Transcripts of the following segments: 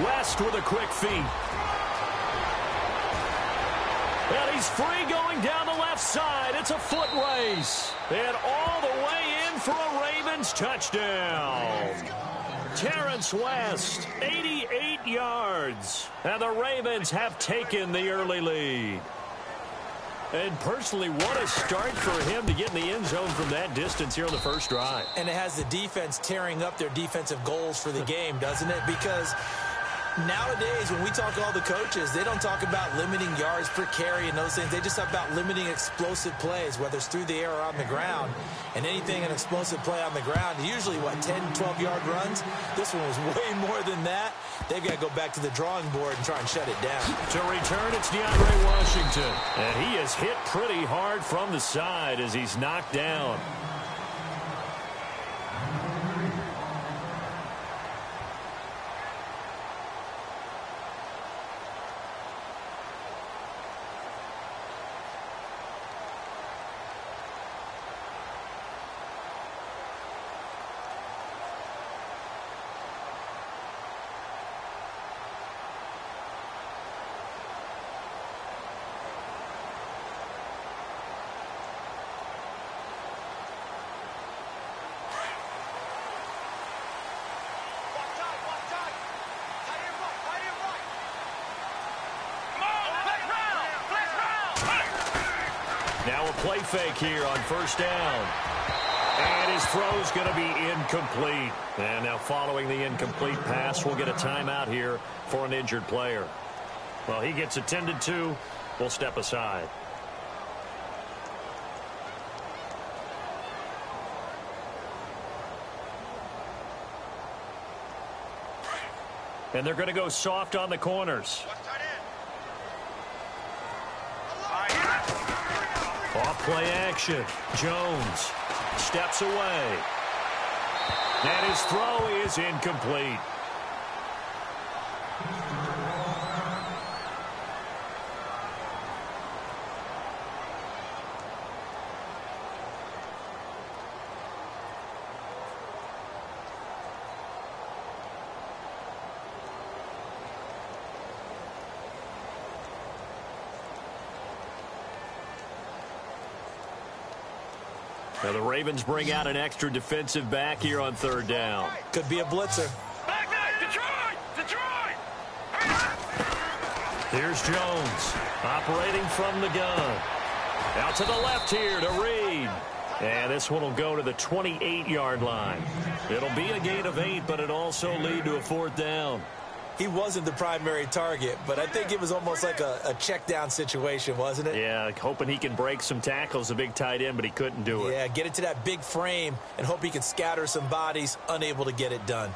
West with a quick feed. And he's free going down the left side. It's a foot race. And all the way in for a Ravens touchdown. Terrence West, 88 yards. And the Ravens have taken the early lead. And personally, what a start for him to get in the end zone from that distance here on the first drive. And it has the defense tearing up their defensive goals for the game, doesn't it? Because nowadays, when we talk to all the coaches, they don't talk about limiting yards per carry and those things. They just talk about limiting explosive plays, whether it's through the air or on the ground. And anything an explosive play on the ground, usually, 10, 12-yard runs? This one was way more than that. They've got to go back to the drawing board and try and shut it down. To return, it's DeAndre Washington. And he is hit pretty hard from the side as he's knocked down. Now a play fake here on first down. And his throw's going to be incomplete. And now following the incomplete pass, we'll get a timeout here for an injured player. Well, he gets attended to. We'll step aside. And they're going to go soft on the corners. Off play action. Jones steps away. And his throw is incomplete. Now the Ravens bring out an extra defensive back here on third down. Could be a blitzer. Detroit! Here's Jones operating from the gun. Out to the left here to Reed. And this one will go to the 28-yard line. It'll be a gain of 8, but it also lead to a fourth down. He wasn't the primary target, but I think it was almost like a check down situation, wasn't it? Yeah, hoping he can break some tackles, a big tight end, but he couldn't do it. Yeah, get it to that big frame and hope he can scatter some bodies, unable to get it done.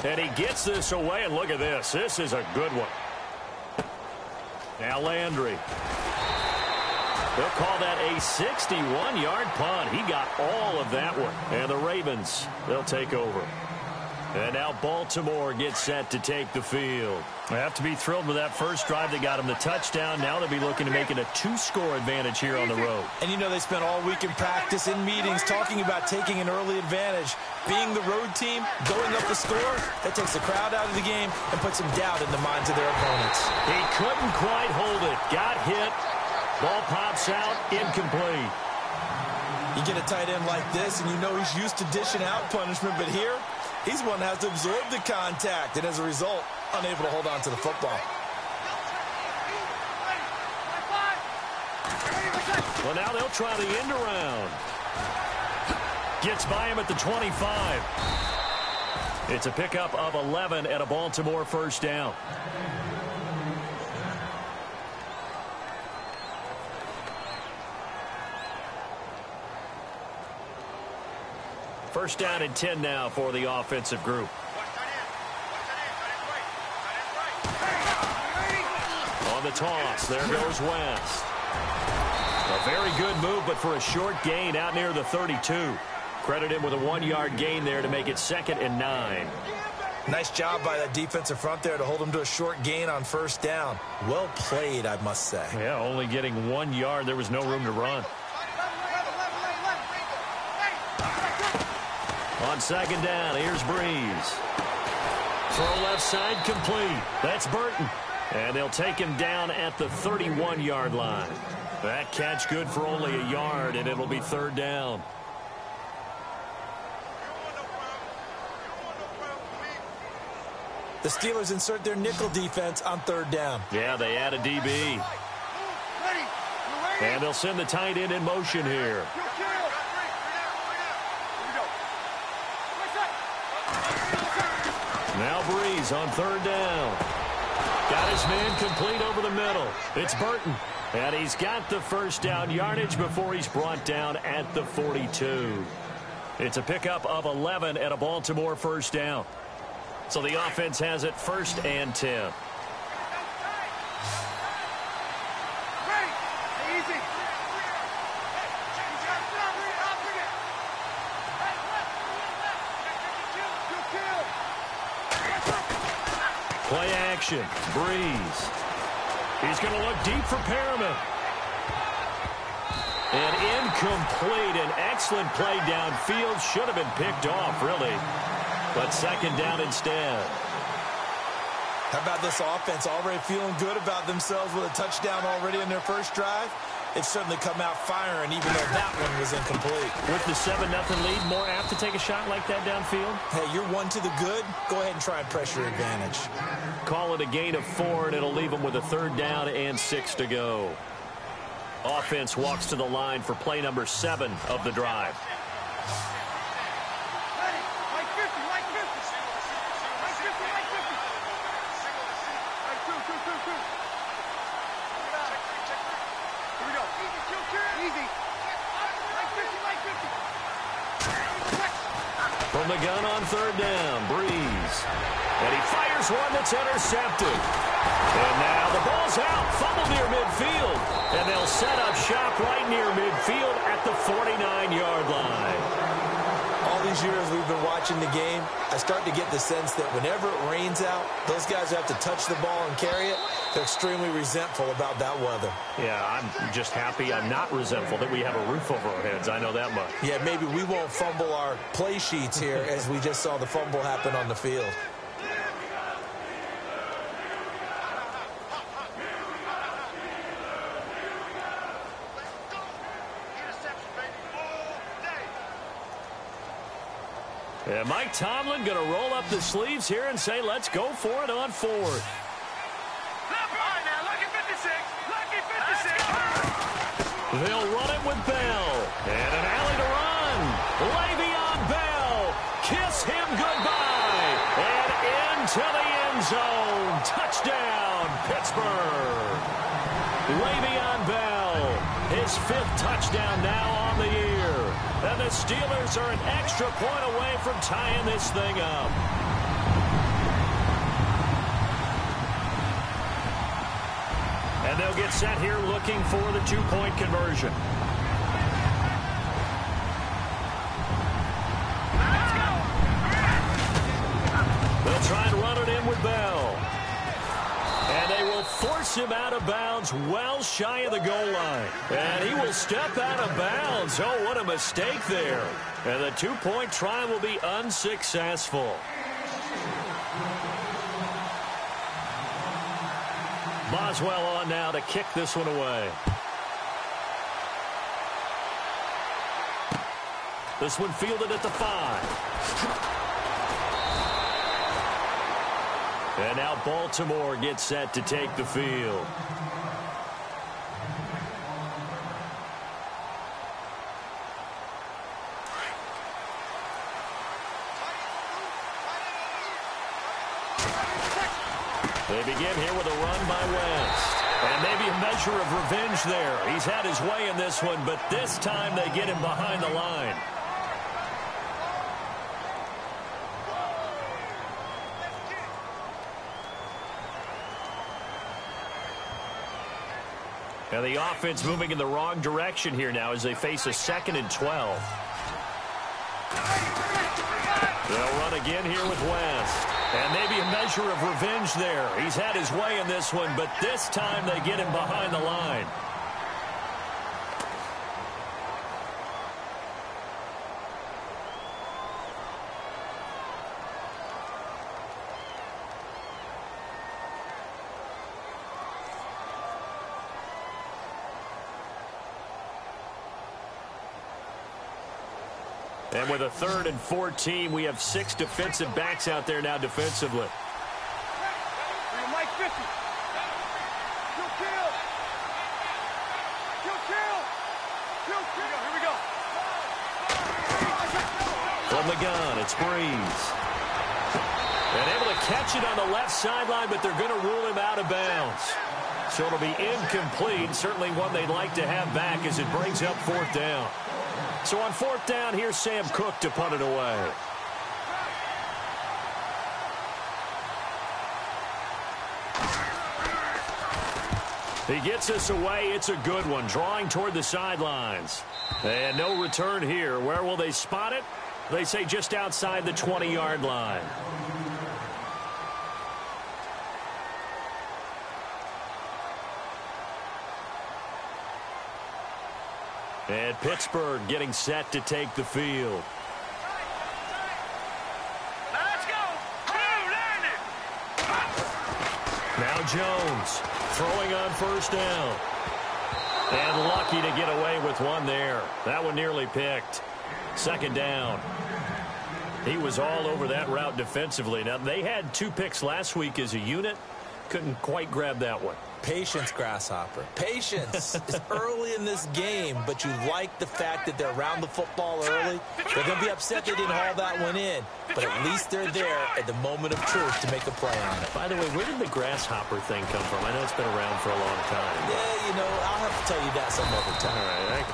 And he gets this away, and look at this. This is a good one. Now Landry. They'll call that a 61-yard punt. He got all of that one. And the Ravens, they'll take over. And now Baltimore gets set to take the field. They have to be thrilled with that first drive that got them the touchdown. Now they'll be looking to make it a 2-score advantage here on the road. And you know they spent all week in practice, in meetings, talking about taking an early advantage. Being the road team, going up the score, that takes the crowd out of the game and puts some doubt in the minds of their opponents. He couldn't quite hold it. Got hit. Ball pops out, incomplete. You get a tight end like this, and you know he's used to dishing out punishment, but here, he's one that has to absorb the contact, and as a result, unable to hold on to the football. Well, now they'll try the end around. Gets by him at the 25. It's a pickup of 11 at a Baltimore first down. First down and 10 now for the offensive group. On the toss, there goes West. A very good move, but for a short gain out near the 32. Credit him with a 1-yard gain there to make it 2nd and 9. Nice job by that defensive front there to hold him to a short gain on first down. Well played, I must say. Yeah, only getting 1 yard. There was no room to run. On second down, here's Breeze. Throw left side complete. That's Burton. And they'll take him down at the 31-yard line. That catch good for only a yard, and it'll be third down. The Steelers insert their nickel defense on third down. Yeah, they add a DB. And they'll send the tight end in motion here. Now Breeze on third down. Got his man complete over the middle. It's Burton. And he's got the first down yardage before he's brought down at the 42. It's a pickup of 11 and a Baltimore first down. So the offense has it first and 10. Play action. Breeze. He's going to look deep for Perriman. And incomplete. An excellent play downfield. Should have been picked off, really. But second down instead. How about this offense already feeling good about themselves with a touchdown already in their first drive? They've certainly come out firing, even though that one was incomplete. With the 7-0 lead, more apt to take a shot like that downfield? Hey, you're one to the good. Go ahead and try and pressure advantage. Call it a gain of 4, and it'll leave them with a third down and 6 to go. Offense walks to the line for play number 7 of the drive. From the gun on third down, Breeze. And he fires one that's intercepted. And now the ball's out, fumbled near midfield. And they'll set up shop right near midfield at the 49-yard line. All these years we've been watching the game, I start to get the sense that whenever it rains out, those guys who have to touch the ball and carry it, they're extremely resentful about that weather. Yeah, I'm just happy I'm not resentful that we have a roof over our heads. I know that much. Yeah, maybe we won't fumble our play sheets here as we just saw the fumble happen on the field. And Mike Tomlin going to roll up the sleeves here and say, let's go for it on fourth. They'll run it with Bell. And an alley to run. Le'Veon Bell. Kiss him goodbye. And into the end zone. Touchdown, Pittsburgh. Le'Veon Bell. His 5th touchdown now on the year. And the Steelers are an extra point away from tying this thing up. And they'll get set here looking for the 2-point conversion. They'll try and run it in with Bell. And they will force him out of bounds well shy of the goal line. And he will step out of bounds. Oh, what a mistake there. And the 2-point try will be unsuccessful. Boswell on now to kick this one away. This one fielded at the 5. And now Baltimore gets set to take the field. They begin here with a run by West. And maybe a measure of revenge there. He's had his way in this one, but this time they get him behind the line. And the offense moving in the wrong direction here now as they face a 2nd and 12. They'll run again here with West. And maybe a measure of revenge there. He's had his way in this one, but this time they get him behind the line. And with a 3rd and 14, we have 6 defensive backs out there now defensively. Mike 50. Here we go. From the gun, it's Breeze. And able to catch it on the left sideline, but they're going to rule him out of bounds. So it'll be incomplete. Certainly one they'd like to have back as it brings up 4th down. So on 4th down, here's Sam Cook to punt it away. He gets us away. It's a good one. Drawing toward the sidelines. And no return here. Where will they spot it? They say just outside the 20-yard line. And Pittsburgh getting set to take the field. Let's go. Now Jones throwing on 1st down. And lucky to get away with one there. That one nearly picked. 2nd down. He was all over that route defensively. Now, they had 2 picks last week as a unit. Couldn't quite grab that one. Patience, Grasshopper. Patience. It's early in this game, but you like the fact that they're around the football early. They're going to be upset they didn't haul that one in, but at least they're there at the moment of truth to make a play on it. By the way, where did the grasshopper thing come from? I know it's been around for a long time. Yeah, you know, I'll have to tell you that some other time. All right,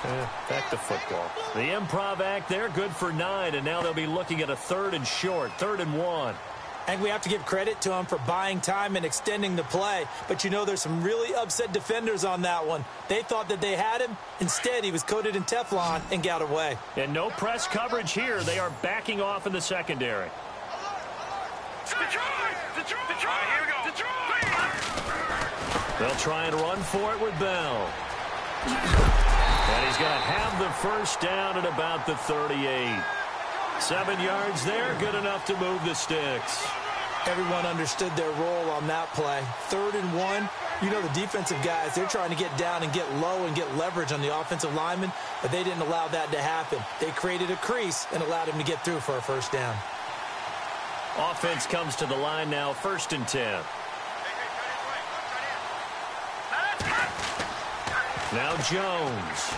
back to football. The improv act there, good for 9, and now they'll be looking at a 3rd and short, 3rd and 1. And we have to give credit to him for buying time and extending the play. But you know there's some really upset defenders on that one. They thought that they had him. Instead, he was coated in Teflon and got away. And no press coverage here. They are backing off in the secondary. Detroit! Here we go. They'll try and run for it with Bell. And he's going to have the 1st down at about the 38. 7 yards there, good enough to move the sticks. Everyone understood their role on that play. 3rd and 1. You know the defensive guys, they're trying to get down and get low and get leverage on the offensive lineman, but they didn't allow that to happen. They created a crease and allowed him to get through for a 1st down. Offense comes to the line now, 1st and 10. Now Jones.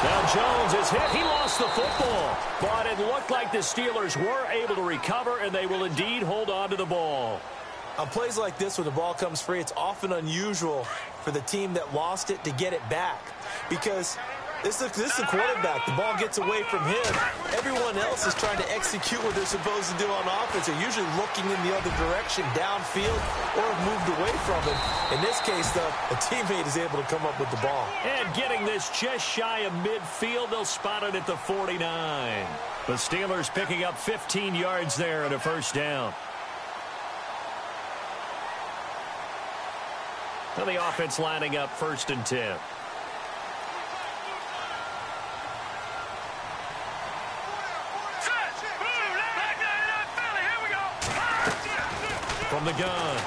Now Jones is hit. He lost the football. But it looked like the Steelers were able to recover, and they will indeed hold on to the ball. On plays like this where the ball comes free, it's often unusual for the team that lost it to get it back. Because this is a quarterback. The ball gets away from him. Everyone else is trying to execute what they're supposed to do on offense. They're usually looking in the other direction, downfield, or have moved away from him. In this case, though, a teammate is able to come up with the ball. And getting this just shy of midfield, they'll spot it at the 49. The Steelers picking up 15 yards there and a 1st down. Now the offense lining up 1st and 10. From the gun,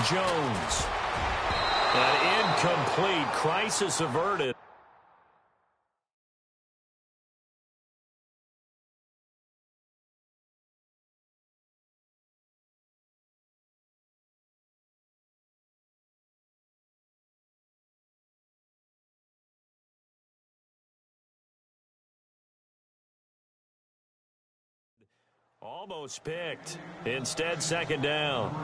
Jones. An incomplete. Crisis averted. Almost picked. Instead, 2nd down.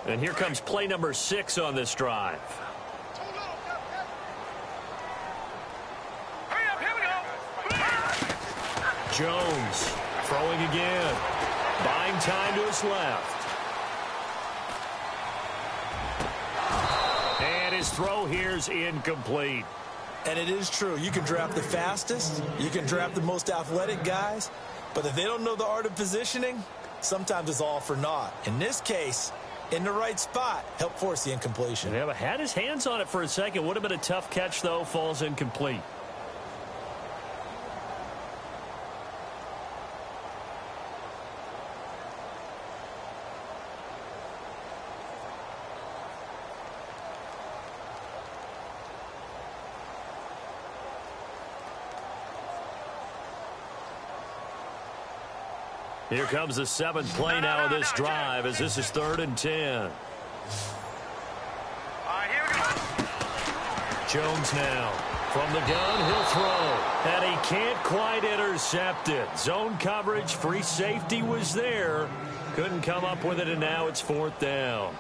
And here comes play number 6 on this drive. Jones throwing again. Buying time to his left. And his throw here's incomplete. And it is true. You can draft the fastest. You can draft the most athletic guys. But if they don't know the art of positioning, sometimes it's all for naught. In this case, in the right spot, helped force the incompletion. Yeah, but had his hands on it for a second. Would have been a tough catch, though. Falls incomplete. Here comes the 7th play now of this drive as this is 3rd and 10. Here we go. Jones now. From the gun, he'll throw. And he can't quite intercept it. Zone coverage, free safety was there. Couldn't come up with it, and now it's 4th down.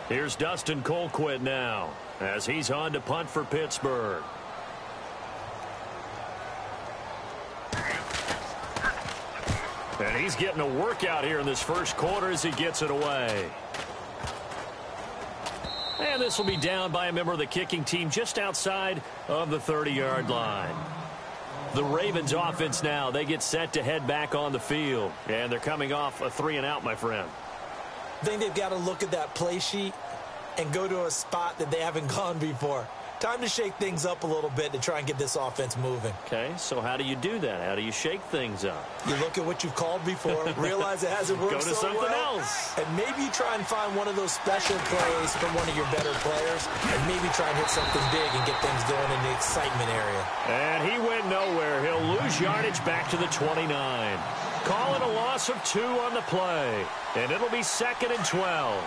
Here's Dustin Colquitt now as he's on to punt for Pittsburgh. And he's getting a workout here in this first quarter as he gets it away. And this will be down by a member of the kicking team just outside of the 30-yard line. The Ravens offense now, they get set to head back on the field. And they're coming off a 3-and-out, my friend. I think they've got to look at that play sheet and go to a spot that they haven't gone before. Time to shake things up a little bit to try and get this offense moving. Okay, so how do you do that? How do you shake things up? You look at what you've called before, realize it hasn't worked Go to so something well, else. and maybe you try and find one of those special plays from one of your better players, and maybe try and hit something big and get things going in the excitement area. And he went nowhere. He'll lose yardage back to the 29. Call it a loss of 2 on the play, and it'll be 2nd and 12.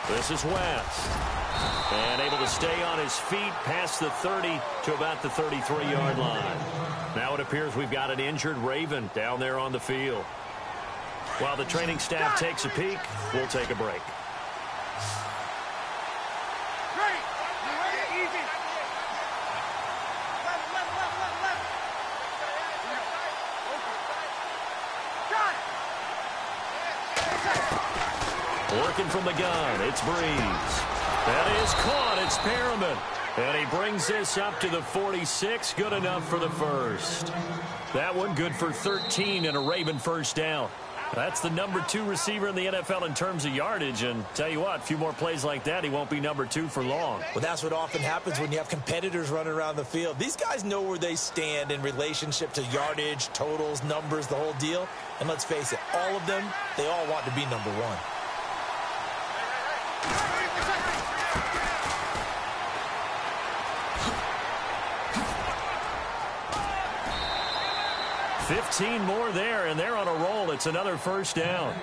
This is West. And able to stay on his feet past the 30 to about the 33-yard line. Now it appears we've got an injured Raven down there on the field. While the training staff takes a peek, we'll take a break. Working from the gun, it's Breeze. That is caught, it's Perriman. And he brings this up to the 46, good enough for the first. That one good for 13 and a Raven first down. That's the number 2 receiver in the NFL in terms of yardage, and tell you what, a few more plays like that, he won't be number 2 for long. Well, that's what often happens when you have competitors running around the field. These guys know where they stand in relationship to yardage, totals, numbers, the whole deal. And let's face it, all of them, they all want to be number 1. 15 more there, and they're on a roll. It's another first down.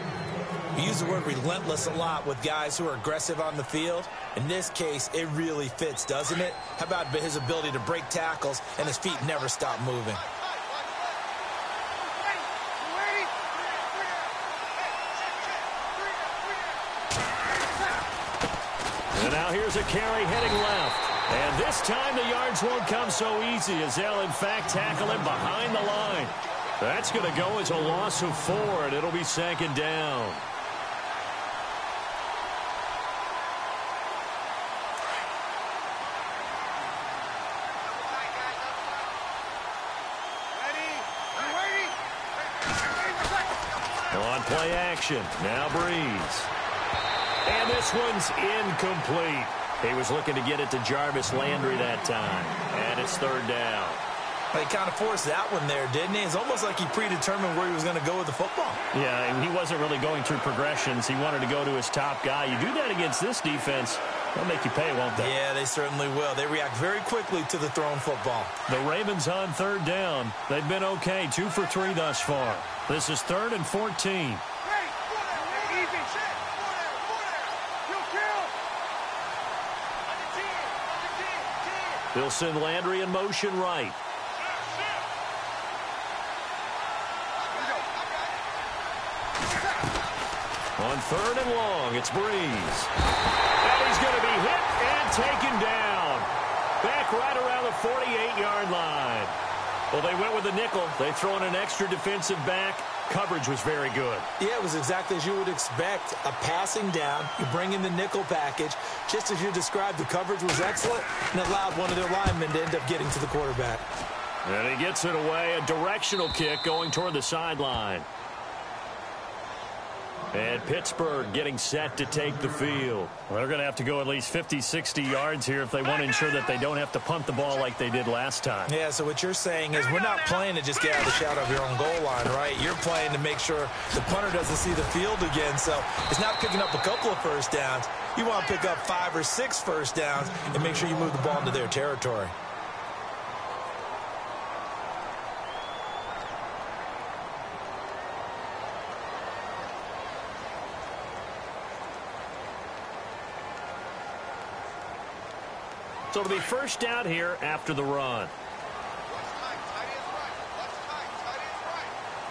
We use the word relentless a lot with guys who are aggressive on the field. In this case, it really fits, doesn't it? How about his ability to break tackles and his feet never stop moving? And now here's a carry heading left. And this time the yards won't come so easy as they'll, in fact, tackle him behind the line. That's going to go as a loss of 4, and it'll be 2nd down. On play action, now Breeze. And this one's incomplete. He was looking to get it to Jarvis Landry that time. And it's 3rd down. He kind of forced that one there, didn't he? It's almost like he predetermined where he was going to go with the football. Yeah, he wasn't really going through progressions. He wanted to go to his top guy. You do that against this defense, they'll make you pay, won't they? Yeah, they certainly will. They react very quickly to the thrown football. The Ravens on 3rd down. They've been okay, 2 for 3 thus far. This is 3rd and 14. They'll send Landry in motion right. On 3rd and long, it's Breeze. And he's going to be hit and taken down. Back right around the 48-yard line. Well, they went with the nickel. They throw in an extra defensive back. Coverage was very good. Yeah, it was exactly as you would expect. A passing down, you bring in the nickel package. Just as you described, the coverage was excellent and allowed one of their linemen to end up getting to the quarterback. And he gets it away, a directional kick going toward the sideline. And Pittsburgh getting set to take the field. Well, they're going to have to go at least 50, 60 yards here if they want to ensure that they don't have to punt the ball like they did last time. Yeah, so what you're saying is we're not playing to just get out of the shadow of your own goal line, right? You're playing to make sure the punter doesn't see the field again. So it's not picking up a couple of first downs. You want to pick up 5 or 6 first downs and make sure you move the ball into their territory. So it'll be first down here after the run.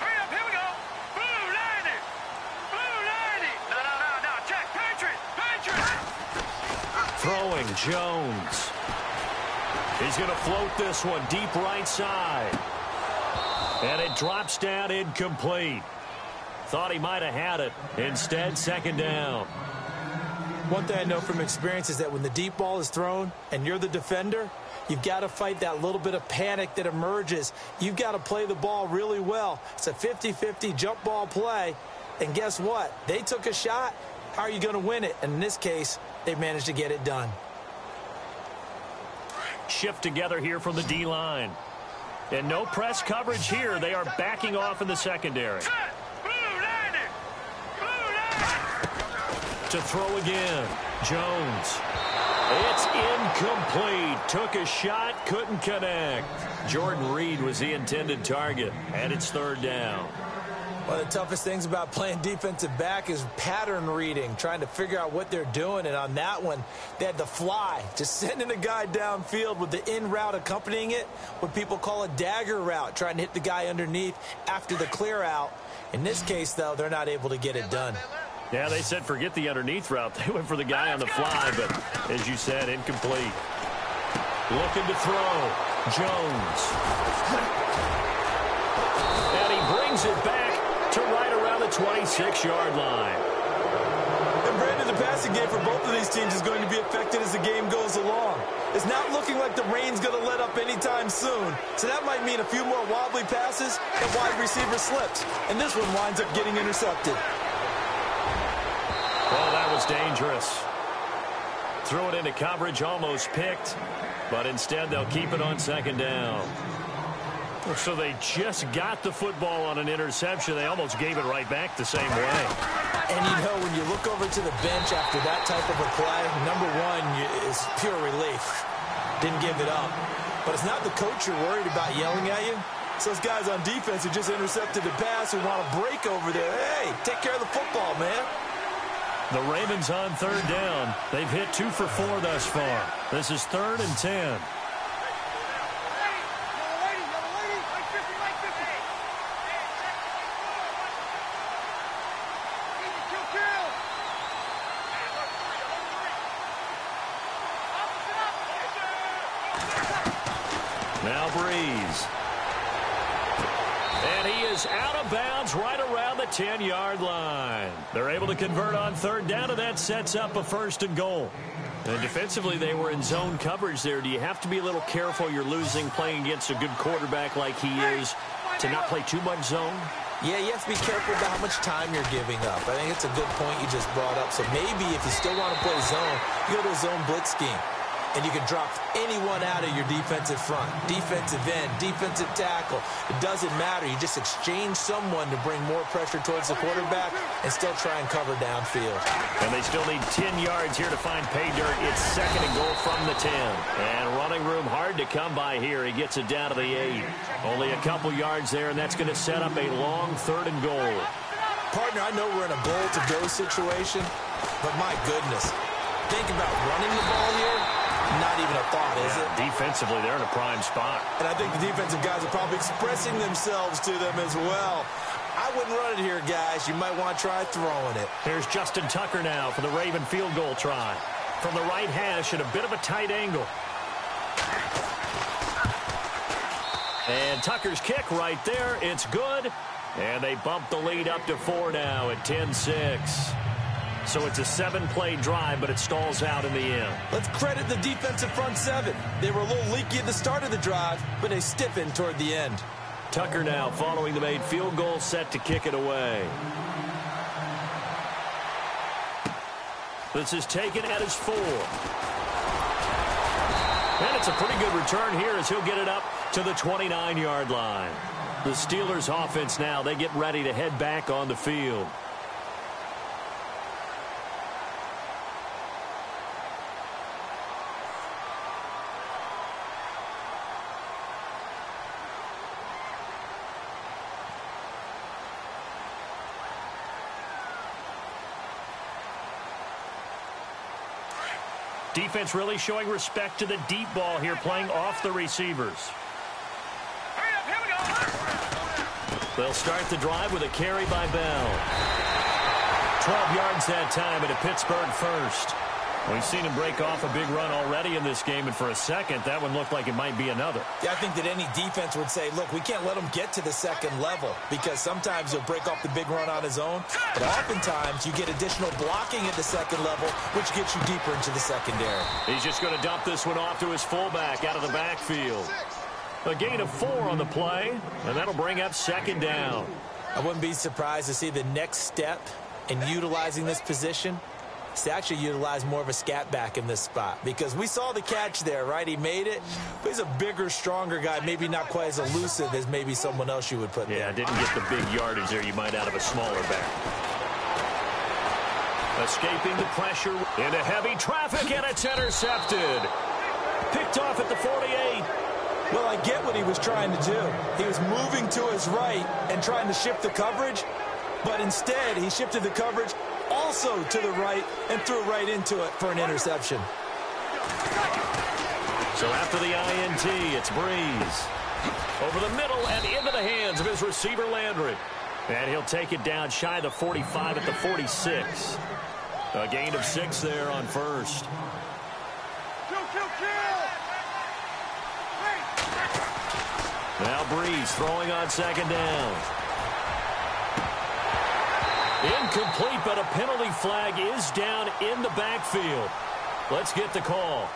Hurry up, here we go. Blue 90. Blue 90. No. Check. Patriot. Throwing Jones. He's going to float this one deep right side. And it drops down incomplete. Thought he might have had it. Instead, second down. One thing I know from experience is that when the deep ball is thrown and you're the defender, you've got to fight that little bit of panic that emerges. You've got to play the ball really well. It's a 50-50 jump ball play. And guess what? They took a shot. How are you going to win it? And in this case, they managed to get it done. Shift together here from the D-line. And no press coverage here. They are backing off in the secondary. To throw again. Jones. It's incomplete. Took a shot, couldn't connect. Jordan Reed was the intended target, and it's third down. One of the toughest things about playing defensive back is pattern reading, trying to figure out what they're doing. And on that one, they had the fly, just sending a guy downfield with the in route accompanying it, what people call a dagger route, trying to hit the guy underneath after the clear out. In this case, though, they're not able to get it done. Yeah, they said forget the underneath route. They went for the guy on the fly, but as you said, incomplete. Looking to throw. Jones. And he brings it back to right around the 26-yard line. And Brandon, the passing game for both of these teams is going to be affected as the game goes along. It's not looking like the rain's going to let up anytime soon. So that might mean a few more wobbly passes and wide receiver slips. And this one winds up getting intercepted. Well, that was dangerous. Threw it into coverage, almost picked. But instead, they'll keep it on second down. So they just got the football on an interception. They almost gave it right back the same way. And, you know, when you look over to the bench after that type of a play, number one is pure relief. Didn't give it up. But it's not the coach you're worried about yelling at you. It's those guys on defense who just intercepted the pass who want to break over there. Hey, take care of the football, man. The Ravens on third down. They've hit 2 for 4 thus far. This is 3rd and 10. Now Breeze. And he is out of bounds right around the 10-yard line. They're able to convert on third down, and that sets up a 1st and goal. And defensively, they were in zone coverage there. Do you have to be a little careful you're losing playing against a good quarterback like he is to not play too much zone? Yeah, you have to be careful about how much time you're giving up. I think it's a good point you just brought up. So maybe if you still want to play zone, you go to a zone blitz scheme. And you can drop anyone out of your defensive front. Defensive end, defensive tackle. It doesn't matter. You just exchange someone to bring more pressure towards the quarterback and still try and cover downfield. And they still need 10 yards here to find pay dirt. It's 2nd and goal from the 10. And running room hard to come by here. He gets it down to the 8. Only a couple yards there, and that's going to set up a long 3rd and goal. Partner, I know we're in a goal-to-go situation, but my goodness. Think about running the ball here. Not even a thought, is it? Defensively, they're in a prime spot. And I think the defensive guys are probably expressing themselves to them as well. I wouldn't run it here, guys. You might want to try throwing it. Here's Justin Tucker now for the Raven field goal try. From the right hash at a bit of a tight angle. And Tucker's kick right there. It's good. And they bump the lead up to 4 now at 10-6. So it's a 7-play drive, but it stalls out in the end. Let's credit the defensive front 7. They were a little leaky at the start of the drive, but they stiffened toward the end. Tucker now following the made field goal, set to kick it away. This is taken at his 4. And it's a pretty good return here as he'll get it up to the 29-yard line. The Steelers offense now, they get ready to head back on the field. Defense really showing respect to the deep ball here, playing off the receivers. Hurry up, here we go. They'll start the drive with a carry by Bell. 12 yards that time at a Pittsburgh first. We've seen him break off a big run already in this game, and for a second, that one looked like it might be another. Yeah, I think that any defense would say, look, we can't let him get to the second level because sometimes he'll break off the big run on his own, but oftentimes you get additional blocking at the second level, which gets you deeper into the secondary. He's just going to dump this one off to his fullback out of the backfield. A gain of 4 on the play, and that'll bring up second down. I wouldn't be surprised to see the next step in utilizing this position to actually utilize more of a scat back in this spot, because we saw the catch there, right? He made it, but he's a bigger, stronger guy, maybe not quite as elusive as maybe someone else you would put there. Yeah, didn't get the big yardage there you might out of a smaller back. Escaping the pressure into heavy traffic, and it's intercepted. Picked off at the 48. Well, I get what he was trying to do. He was moving to his right and trying to shift the coverage, but instead he shifted the coverage also to the right and threw right into it for an interception. So after the INT, it's Breeze. Over the middle and into the hands of his receiver, Landry. And he'll take it down shy of the 45 at the 46. A gain of 6 there on first. Now Breeze throwing on second down. Incomplete, but a penalty flag is down in the backfield. Let's get the call.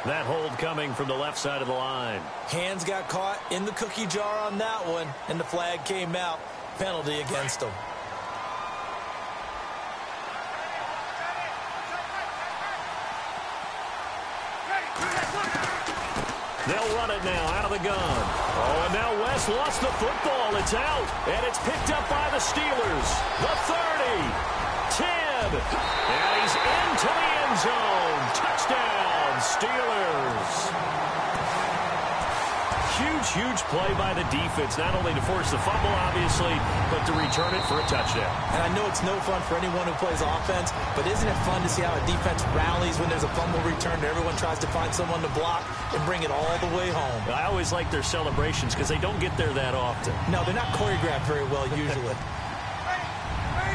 That hold coming from the left side of the line. Hands got caught in the cookie jar on that one, and the flag came out. Penalty against him. They'll run it now out of the gun. Oh, and now West lost the football. It's out, and it's picked up by the Steelers. The 30, 10, and he's into the end zone. Touchdown, Steelers. Huge play by the defense, not only to force the fumble, obviously, but to return it for a touchdown. And I know it's no fun for anyone who plays offense, but isn't it fun to see how a defense rallies when there's a fumble return and everyone tries to find someone to block and bring it all the way home? I always like their celebrations because they don't get there that often. No, they're not choreographed very well usually.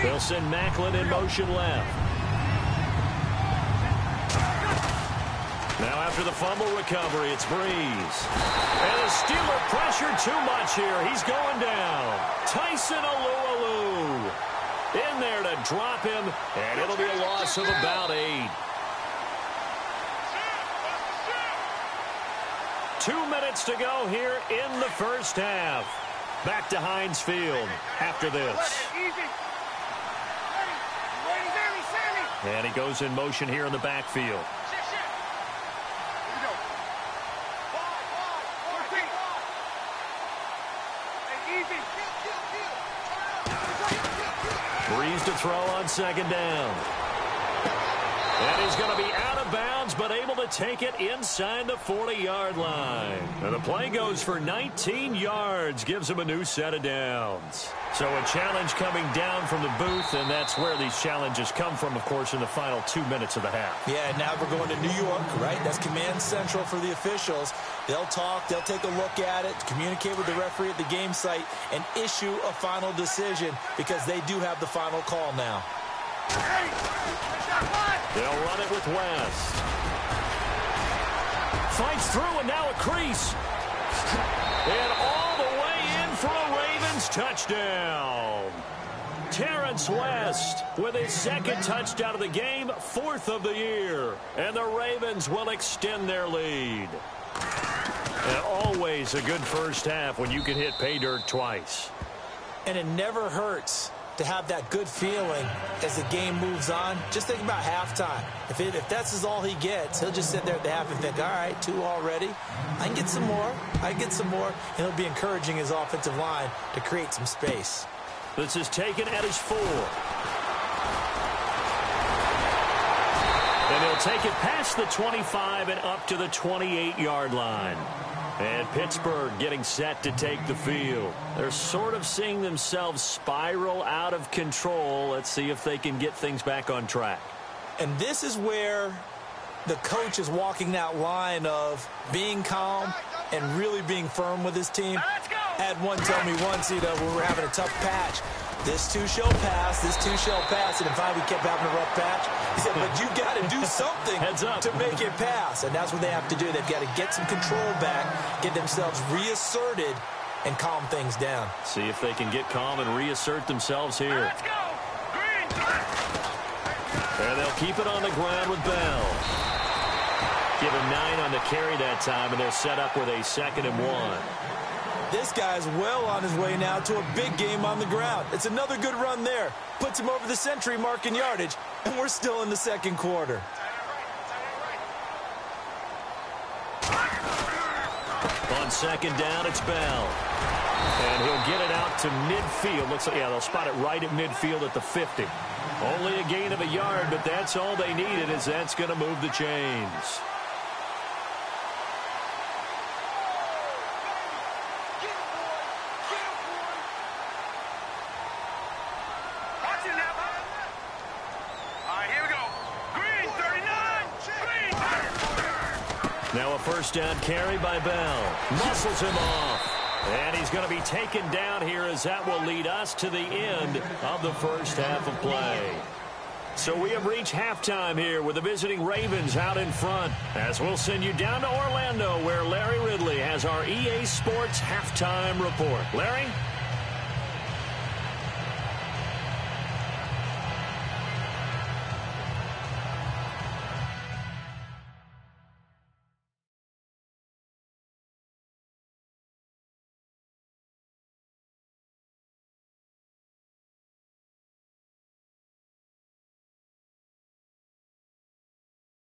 They'll send Macklin in motion left. Now after the fumble recovery, it's Breeze. And the Steeler pressure too much here. He's going down. Tyson Alualu in there to drop him, and it'll be a loss of about 8. 2 minutes to go here in the first half. Back to Heinz Field after this. And he goes in motion here in the backfield. Breeze to throw on second down. And he's going to be out of bounds, but able to take it inside the 40-yard line. And the play goes for 19 yards, gives him a new set of downs. So a challenge coming down from the booth, and that's where these challenges come from, of course, in the final 2 minutes of the half. Yeah, now we're going to New York, right? That's command central for the officials. They'll talk, they'll take a look at it, communicate with the referee at the game site, and issue a final decision because they do have the final call now. They'll run it with West. Fights through, and now a crease. And all the way in for a Ravens touchdown. Terrence West with his second touchdown of the game, 4th of the year. And the Ravens will extend their lead. And always a good first half when you can hit pay dirt twice. And it never hurts to have that good feeling as the game moves on. Just think about halftime. If that's all he gets, he'll just sit there at the half and think, all right, 2 already. I can get some more. And he'll be encouraging his offensive line to create some space. This is taken at his 4. And he'll take it past the 25 and up to the 28-yard line. And Pittsburgh getting set to take the field. They're sort of seeing themselves spiral out of control. Let's see if they can get things back on track. And this is where the coach is walking that line of being calm and really being firm with his team. Let's go. I had one tell me once, when we were having a tough patch, this too shall pass, and finally we kept having a rough patch. He said, but you got to do something Heads up. to make it pass, and that's what they have to do. They've got to get some control back, get themselves reasserted, and calm things down. See if they can get calm and reassert themselves here. Let's go. Green. And they'll keep it on the ground with Bell. Give him 9 on the carry that time, and they're set up with a 2nd and 1. This guy's well on his way now to a big game on the ground. It's another good run there. Puts him over the century mark in yardage, and we're still in the second quarter. On 2nd down, it's Bell. And he'll get it out to midfield. Looks like, they'll spot it right at midfield at the 50. Only a gain of a yard, but that's all they needed, as that's going to move the chains. Now a 1st down carry by Bell. Muscles him off. And he's going to be taken down here, as that will lead us to the end of the first half of play. So we have reached halftime here with the visiting Ravens out in front, as we'll send you down to Orlando, where Larry Ridley has our EA Sports halftime report. Larry?